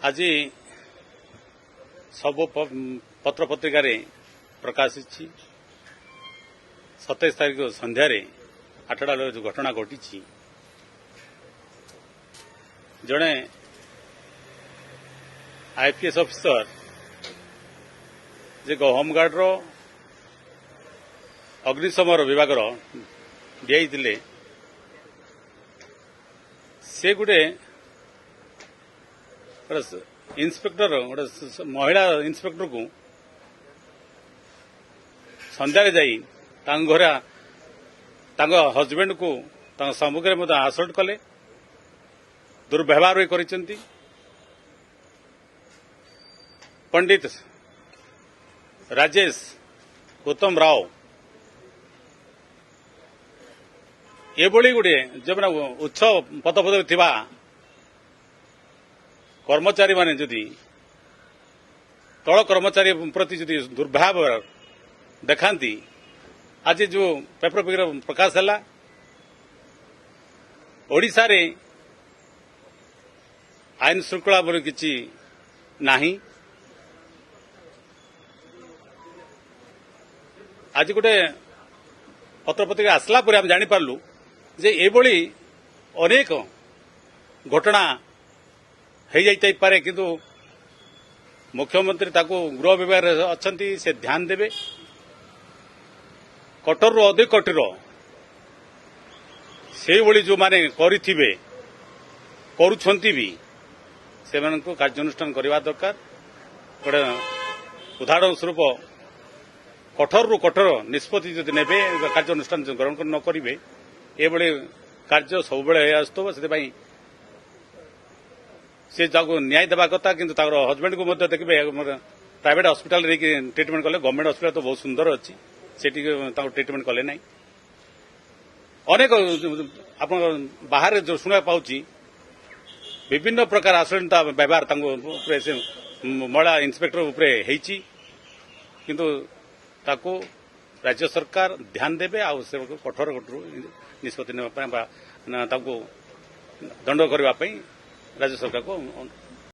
आज सब पत्र पत्रिकार प्रकाशित 27 तारीख संध्यार 8टा जो घटना घटी जड़े आईपीएस ऑफिसर जे होमगार्ड अग्निशम विभाग दिखाई से गोटे इन्स्पेक्टर गोटे महिला इन्स्पेक्टर को संध्यारे जाई घर हजबैंड को सम्मुखें में आसल्ट कले दुर्व्यवहार भी करिसेंती। पंडित राजेश गौतम राव ये गोटे जो मैंने उच्च पदपदवी थिबा कर्मचारी माने जदि तल कर्मचारी प्रति जदि दुर्व्यवहार देखांती आज जो पेपर प्रकाश है ओडिशा रे आईन श्रृंखला बोली किछि नाही। आज गोटे पत्र पत्रिका आसला पर हम जानी पारलु जे एभली अनेक घटना हो जाई पारे किंतु मुख्यमंत्री ताको गृह विभाग अच्छी से ध्यान देवे कठोर रु अधिक कठोर से भली जो माने करिथिबे करूछंती भी से कार्यानुष्ठान करने दरकार। गोटे उदाहरण स्वरूप कठोर रु कठोर निष्पत्ति जदि नेबे कार्यानुष्ठान ग्रहण न करेंगे ये कार्य सब आसुव से से न्याय देवा कथा किंतु हजबैंड को देखिए प्राइवेट हॉस्पिटल ट्रीटमेंट कले गवर्नमेंट हॉस्पिटल तो बहुत सुंदर अच्छी से ट्रीटमेंट कले ना अनेक आप बाहर जो शुणा पाऊँ विभिन्न प्रकार आश्रयता व्यवहार महिला इन्स्पेक्टर उपरे होती किंतु ताको राज्य सरकार ध्यान देवे आ कठोर कठोर निष्पत्ति दंड करने राज्य सरकार को